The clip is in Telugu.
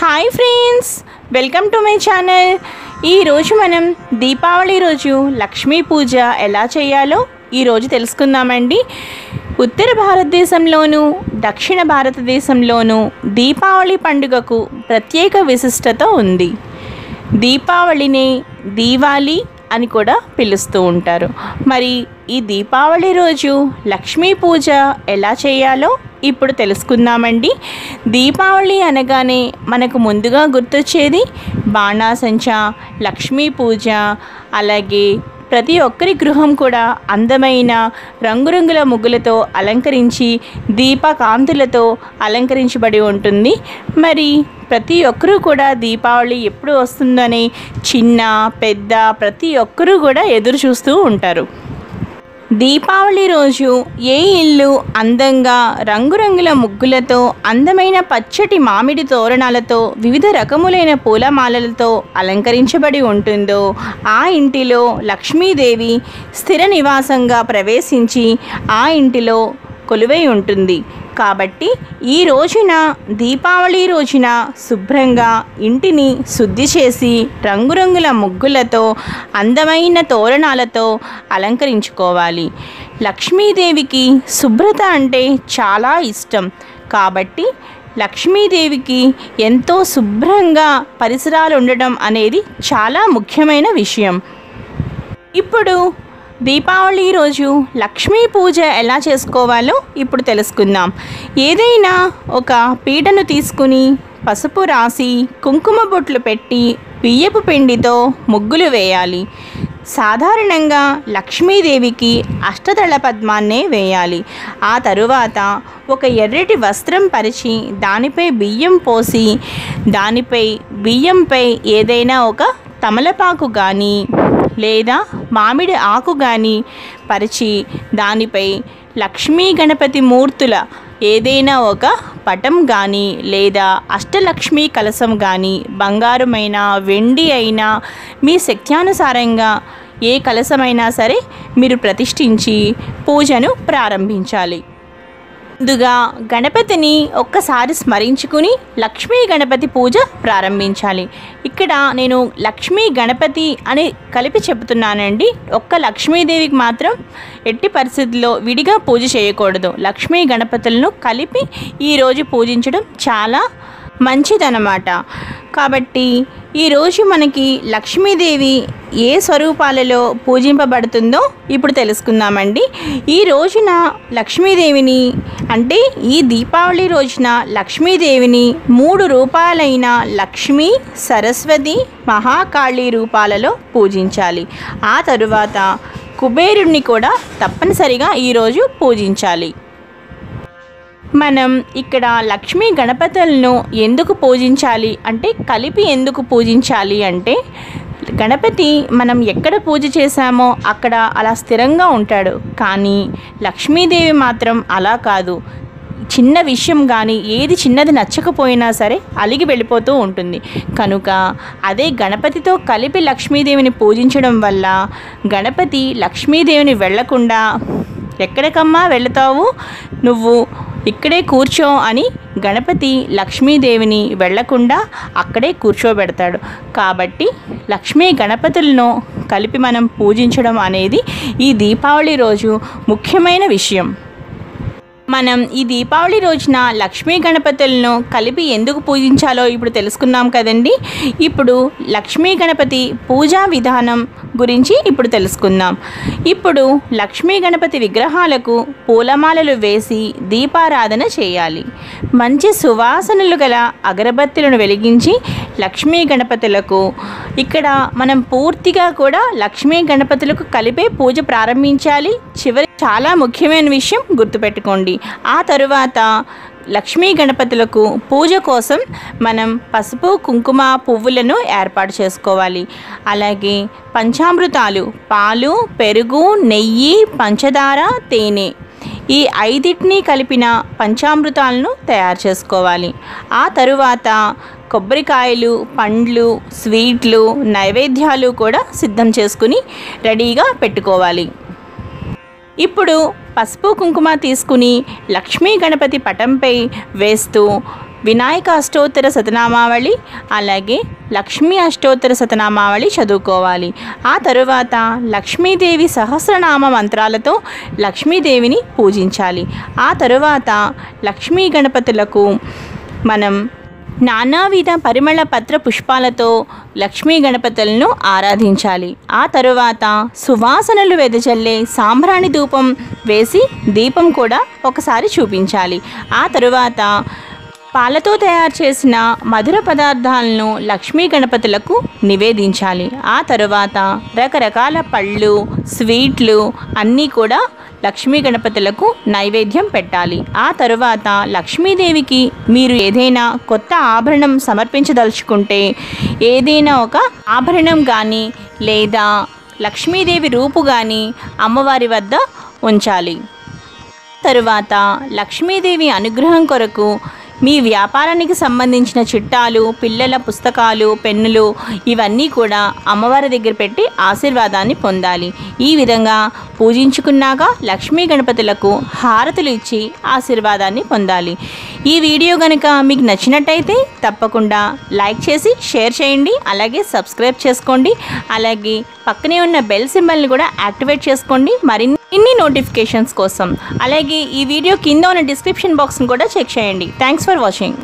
Hi friends, welcome to my channel. ఈరోజు మనం దీపావళి రోజు లక్ష్మీ పూజ ఎలా చేయాలో ఈరోజు తెలుసుకుందామండి. ఉత్తర భారతదేశంలోనూ దక్షిణ భారతదేశంలోనూ దీపావళి పండుగకు ప్రత్యేక విశిష్టత ఉంది. దీపావళిని దీవాలి అని కూడా పిలుస్తూ ఉంటారు. మరి ఈ దీపావళి రోజు లక్ష్మీ పూజ ఎలా చేయాలో ఇప్పుడు తెలుసుకుందామండి. దీపావళి అనగానే మనకు ముందుగా గుర్తొచ్చేది బాణాసంచా, లక్ష్మీ పూజ, అలాగే ప్రతి ఒక్కరి గృహం కూడా అందమైన రంగురంగుల ముగ్గులతో అలంకరించి దీపకాంతులతో అలంకరించబడి ఉంటుంది. మరి ప్రతి ఒక్కరూ కూడా దీపావళి ఎప్పుడు వస్తుందని చిన్న పెద్ద ప్రతి ఒక్కరూ కూడా ఎదురు చూస్తూ ఉంటారు. దీపావళి రోజు ఏ ఇల్లు అందంగా రంగురంగుల ముగ్గులతో, అందమైన పచ్చటి మామిడి తోరణాలతో, వివిధ రకములైన పూలమాలలతో అలంకరించబడి ఉంటుందో ఆ ఇంటిలో లక్ష్మీదేవి స్థిర నివాసంగా ప్రవేశించి ఆ ఇంటిలో కొలువై ఉంటుంది. కాబట్టి ఈ రోజున దీపావళి రోజున శుభ్రంగా ఇంటిని శుద్ధి చేసి రంగురంగుల ముగ్గులతో అందమైన తోరణాలతో అలంకరించుకోవాలి. లక్ష్మీదేవికి శుభ్రత అంటే చాలా ఇష్టం. కాబట్టి లక్ష్మీదేవికి ఎంతో శుభ్రంగా పరిసరాలు ఉండడం అనేది చాలా ముఖ్యమైన విషయం. ఇప్పుడు దీపావళి రోజు లక్ష్మీ పూజ ఎలా చేసుకోవాలో ఇప్పుడు తెలుసుకుందాం. ఏదైనా ఒక పీటను తీసుకుని పసుపు రాసి కుంకుమ బొట్లు పెట్టి బియ్యపు పిండితో ముగ్గులు వేయాలి. సాధారణంగా లక్ష్మీదేవికి అష్టదళ పద్మాన్నే వేయాలి. ఆ తరువాత ఒక ఎర్రటి వస్త్రం పరిచి దానిపై బియ్యం పోసి దానిపై బియ్యంపై ఏదైనా ఒక తమలపాకు కానీ లేదా మామిడి ఆకు కానీ పరిచి దానిపై లక్ష్మీ గణపతి మూర్తుల ఏదైనా ఒక పటం కానీ లేదా అష్టలక్ష్మీ కలశం కానీ బంగారమైన వెండి అయినా మీ శక్త్యానుసారంగా ఏ కలశమైనా సరే మీరు ప్రతిష్ఠించి పూజను ప్రారంభించాలి. ముందుగా గణపతిని ఒక్కసారి స్మరించుకుని లక్ష్మీ గణపతి పూజ ప్రారంభించాలి. ఇక్కడ నేను లక్ష్మీ గణపతి అని కలిపి చెబుతున్నానండి. ఒక్క లక్ష్మీదేవికి మాత్రం ఎట్టి పరిస్థితుల్లో విడిగా పూజ చేయకూడదు. లక్ష్మీ గణపతులను కలిపి ఈరోజు పూజించడం చాలా మంచిదన్నమాట. కాబట్టి ఈరోజు మనకి లక్ష్మీదేవి ఏ స్వరూపాలలో పూజింపబడుతుందో ఇప్పుడు తెలుసుకుందామండి. ఈ రోజున లక్ష్మీదేవిని అంటే ఈ దీపావళి రోజున లక్ష్మీదేవిని 3 రూపాలైన లక్ష్మీ, సరస్వతి, మహాకాళి రూపాలలో పూజించాలి. ఆ తరువాత కుబేరుణ్ణి కూడా తప్పనిసరిగా ఈరోజు పూజించాలి. మనం ఇక్కడ లక్ష్మీ గణపతులను ఎందుకు పూజించాలి అంటే కలిపి ఎందుకు పూజించాలి అంటే గణపతి మనం ఎక్కడ పూజ చేశామో అక్కడ అలా స్థిరంగా ఉంటాడు. కానీ లక్ష్మీదేవి మాత్రం అలా కాదు. చిన్న విషయం కానీ ఏది చిన్నది నచ్చకపోయినా సరే అలిగి వెళ్ళిపోతూ ఉంటుంది. కనుక అదే గణపతితో కలిపి లక్ష్మీదేవిని పూజించడం వల్ల గణపతి లక్ష్మీదేవిని వెళ్ళకుండా ఎక్కడికమ్మా వెళతావు, నువ్వు ఇక్కడే కూర్చో అని గణపతి లక్ష్మీదేవిని వెళ్లకుండా అక్కడే కూర్చోబెడతాడు. కాబట్టి లక్ష్మీ గణపతులను కలిపి మనం పూజించడం అనేది ఈ దీపావళి రోజు ముఖ్యమైన విషయం. మనం ఈ దీపావళి రోజున లక్ష్మీ గణపతులను కలిపి ఎందుకు పూజించాలో ఇప్పుడు తెలుసుకున్నాం కదండి. ఇప్పుడు లక్ష్మీ గణపతి పూజా విధానం గురించి ఇప్పుడు తెలుసుకుందాం. ఇప్పుడు లక్ష్మీ గణపతి విగ్రహాలకు పూలమాలలు వేసి దీపారాధన చేయాలి. మంచి సువాసనలు గల అగరబత్తులను వెలిగించి లక్ష్మీ గణపతులకు ఇక్కడ మనం పూర్తిగా కూడా లక్ష్మీ గణపతులకు కలిపే పూజ ప్రారంభించాలి. చివరి చాలా ముఖ్యమైన విషయం గుర్తుపెట్టుకోండి. ఆ తరువాత లక్ష్మీ గణపతులకు పూజ కోసం మనం పసుపు, కుంకుమ, పువ్వులను ఏర్పాటు చేసుకోవాలి. అలాగే పంచామృతాలు పాలు, పెరుగు, నెయ్యి, పంచదార, తేనె ఈ 5టిని కలిపిన పంచామృతాలను తయారు చేసుకోవాలి. ఆ తరువాత కొబ్బరికాయలు, పండ్లు, స్వీట్లు, నైవేద్యాలు కూడా సిద్ధం చేసుకుని రెడీగా పెట్టుకోవాలి. ఇప్పుడు పసుపు కుంకుమ తీసుకుని లక్ష్మీ గణపతి పటంపై వేస్తూ వినాయక అష్టోత్తర శతనామావళి అలాగే లక్ష్మీ అష్టోత్తర శతనామావళి చదువుకోవాలి. ఆ తరువాత లక్ష్మీదేవి సహస్రనామ మంత్రాలతో లక్ష్మీదేవిని పూజించాలి. ఆ తరువాత లక్ష్మీ గణపతులకు మనం నానావిధ పరిమళ పత్ర పుష్పాలతో లక్ష్మీ గణపతులను ఆరాధించాలి. ఆ తరువాత సువాసనలు వెదజల్లే సాంబ్రాణి ధూపం వేసి దీపం కూడా ఒకసారి చూపించాలి. ఆ తరువాత పాలతో తయారు చేసిన మధుర పదార్థాలను లక్ష్మీ గణపతులకు నివేదించాలి. ఆ తరువాత రకరకాల పళ్ళు, స్వీట్లు అన్నీ కూడా లక్ష్మీ గణపతులకు నైవేద్యం పెట్టాలి. ఆ తరువాత లక్ష్మీదేవికి మీరు ఏదైనా కొత్త ఆభరణం సమర్పించదలుచుకుంటే ఏదైనా ఒక ఆభరణం కానీ లేదా లక్ష్మీదేవి రూపు కానీ అమ్మవారి వద్ద ఉంచాలి. తరువాత లక్ష్మీదేవి అనుగ్రహం కొరకు మీ వ్యాపారానికి సంబంధించిన చిట్టాలు, పిల్లల పుస్తకాలు, పెన్నులు ఇవన్నీ కూడా అమ్మవారి దగ్గర పెట్టి ఆశీర్వాదాన్ని పొందాలి. ఈ విధంగా పూజించుకున్నాక లక్ష్మీ గణపతులకు హారతులు ఇచ్చి ఆశీర్వాదాన్ని పొందాలి. ఈ వీడియో కనుక మీకు నచ్చినట్టయితే తప్పకుండా లైక్ చేసి షేర్ చేయండి. అలాగే సబ్స్క్రైబ్ చేసుకోండి. అలాగే పక్కనే ఉన్న బెల్ సింబల్ని కూడా యాక్టివేట్ చేసుకోండి మరిన్ని నోటిఫికేషన్స్ కోసం. అలాగే ఈ వీడియో కింద ఉన్న డిస్క్రిప్షన్ బాక్స్ని కూడా చెక్ చేయండి. Thanks for watching.